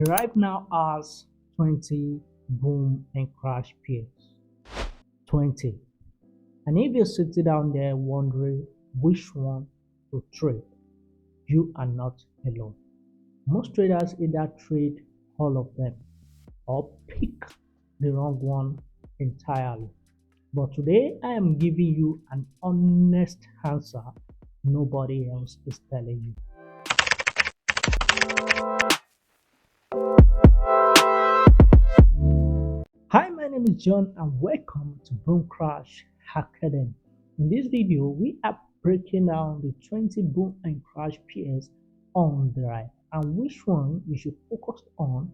Deriv now has 20 boom and crash pairs. 20. And if you're sitting down there wondering which one to trade, you are not alone. Most traders either trade all of them or pick the wrong one entirely. But today I am giving you an honest answer nobody else is telling you. Hi, my name is John and welcome to BoomCrash Academy. In this video, we are breaking down the 20 boom and crash pairs on the right and which one you should focus on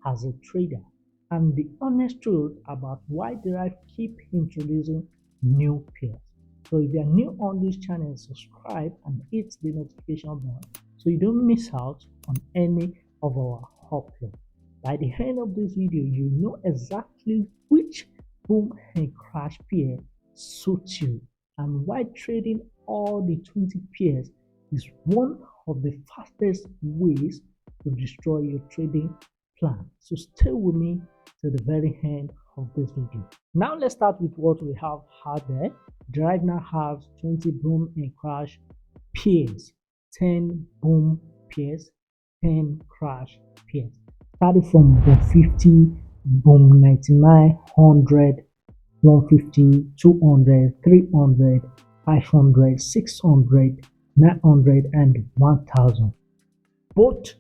as a trader and the honest truth about why Deriv keep introducing new pairs. So if you are new on this channel, subscribe and hit the notification bell so you don't miss out on any of our uploads. By the end of this video, you know exactly which boom and crash pair suits you and why trading all the 20 pairs is one of the fastest ways to destroy your trading plan. So stay with me to the very end of this video. Now let's start with what we have had there. Deriv now has 20 boom and crash pairs, 10 boom pairs, 10 crash pairs. Starting from the 50, boom 99, 100, 150, 200, 300, 500, 600, 900, and 1000. Both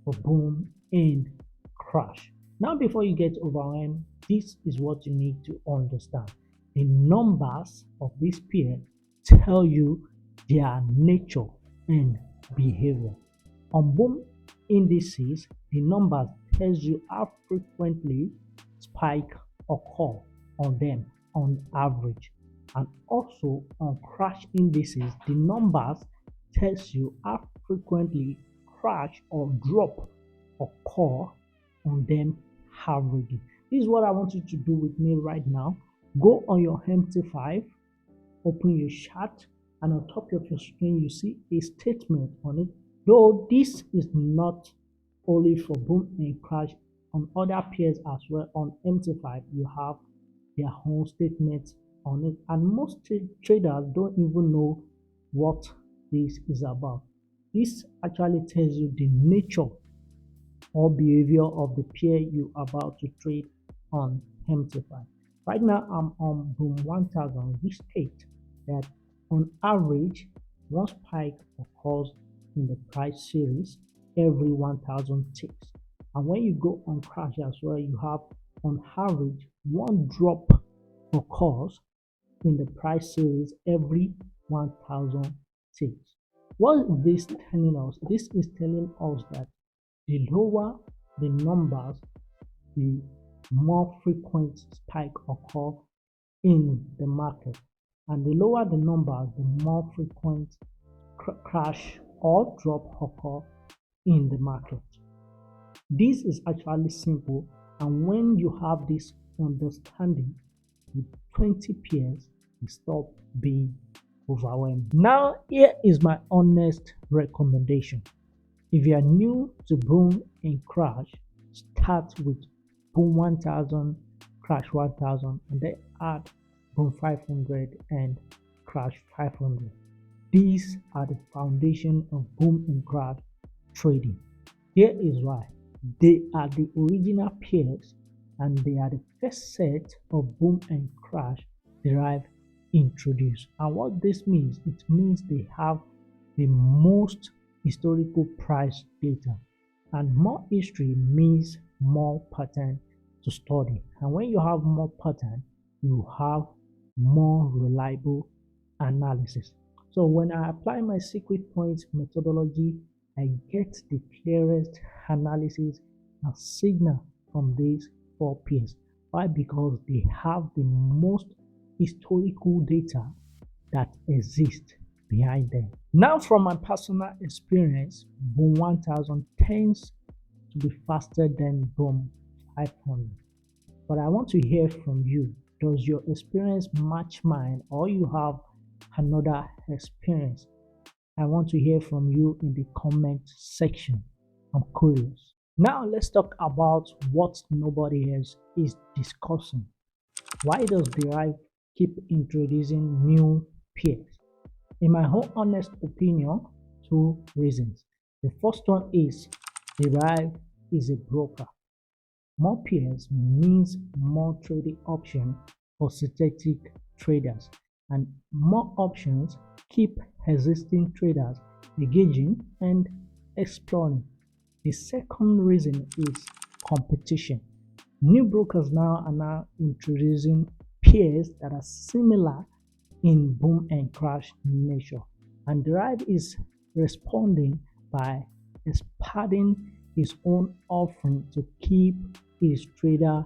for boom and crash. Now, before you get overwhelmed, this is what you need to understand. The numbers of this pair tell you their nature and behavior. On boom indices, the numbers tells you how frequently spike occur on them on average, and also on crash indices the numbers tells you how frequently crash or drop occur on them averagely. This is what I want you to do with me right now. Go on your MT5, open your chart, and on top of your screen you see a statement on it. Though this is not only for boom and crash, on other pairs as well on MT5 you have their own statements on it, and most traders don't even know what this is about. This actually tells you the nature or behavior of the pair you are about to trade on MT5. Right now I'm on boom 1000, which states that on average one spike occurs in the price series every 1000 ticks, and when you go on crash as well you have on average one drop occurs in the price series every 1000 ticks. What is this telling us? This is telling us that the lower the numbers, the more frequent spike occur in the market, and the lower the numbers, the more frequent crash or drop occur in the market. This is actually simple, and when you have this understanding with 20 pairs, you stop being overwhelmed. Now here is my honest recommendation. If you are new to boom and crash, start with boom 1000, crash 1000, and then add boom 500 and crash 500. These are the foundation of boom and crash trading. Here is why. They are the original pairs and they are the first set of boom and crash Deriv introduced. And what this means, it means they have the most historical price data, and more history means more pattern to study, and when you have more pattern you have more reliable analysis. So when I apply my secret points methodology, I get the clearest analysis and signal from these four pairs. Why? Because they have the most historical data that exists behind them. Now, from my personal experience, boom 1000 tends to be faster than boom 500. But I want to hear from you. Does your experience match mine, or you have another experience? I want to hear from you in the comment section. I'm curious. Now let's talk about what nobody else is discussing. Why does Deriv keep introducing new peers? In my whole honest opinion, two reasons. The first one is Deriv is a broker. More peers means more trading options for strategic traders, and more options keep existing traders engaging and exploring. The second reason is competition. New brokers now are introducing peers that are similar in boom and crash nature, and Deriv is responding by expanding his own offering to keep his trader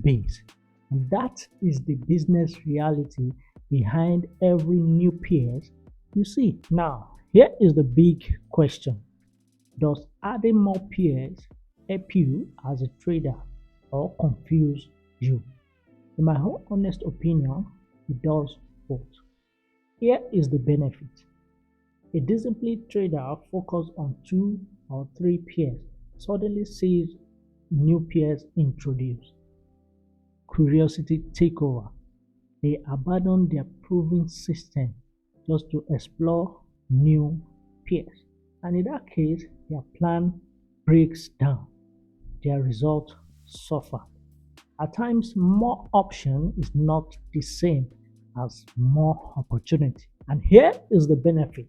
base. And that is the business reality behind every new peers you see. Now, here is the big question. Does adding more peers help you as a trader or confuse you? In my own honest opinion, it does both. Here is the benefit. A disciplined trader focused on two or three peers suddenly sees new peers introduced. Curiosity take over. They abandon their proven system just to explore new peers. And in that case, their plan breaks down. Their result suffer. At times, more option is not the same as more opportunity. And here is the benefit.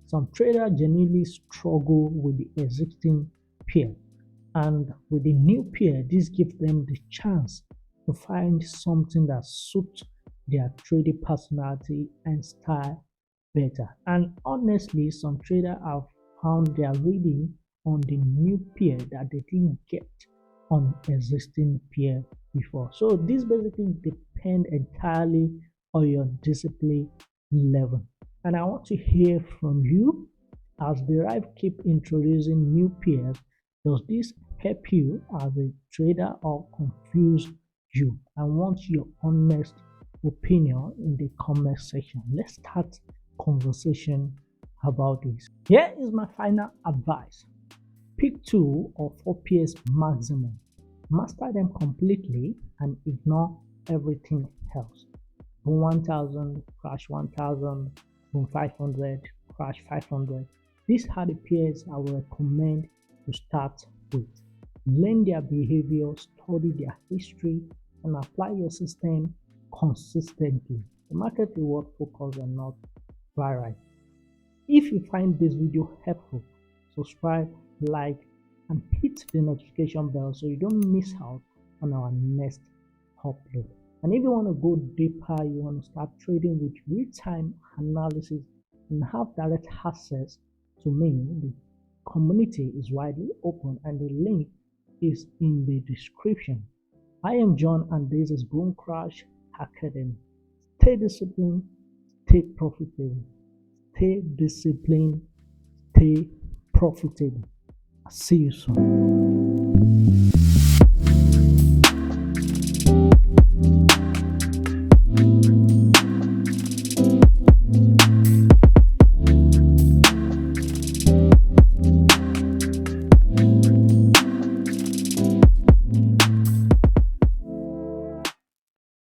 Some traders genuinely struggle with the existing peer, and with the new peer, this gives them the chance to find something that suits their trading personality and style better. And honestly, some traders have found their reading on the new peer that they didn't get on existing peer before. So this basically depends entirely on your discipline level. And I want to hear from you. As Deriv keep introducing new peers, does this help you as a trader or confuse you? I want your honest opinion in the comment section. Let's start conversation about this. Here is my final advice. Pick 2 or 4 peers maximum. Master them completely and ignore everything else. Boom 1000, crash 1000, boom 500, crash 500. These are the peers I will recommend to start with. Learn their behavior, study their history, and apply your system consistently. The market reward focus and not variety. If you find this video helpful, subscribe, like, and hit the notification bell so you don't miss out on our next upload. And if you want to go deeper, you want to start trading with real-time analysis and have direct access to me, the community is widely open and the link is in the description. I am John and this is BoomCrash Academy. Stay disciplined, stay profitable. Stay disciplined, stay profitable. See you soon.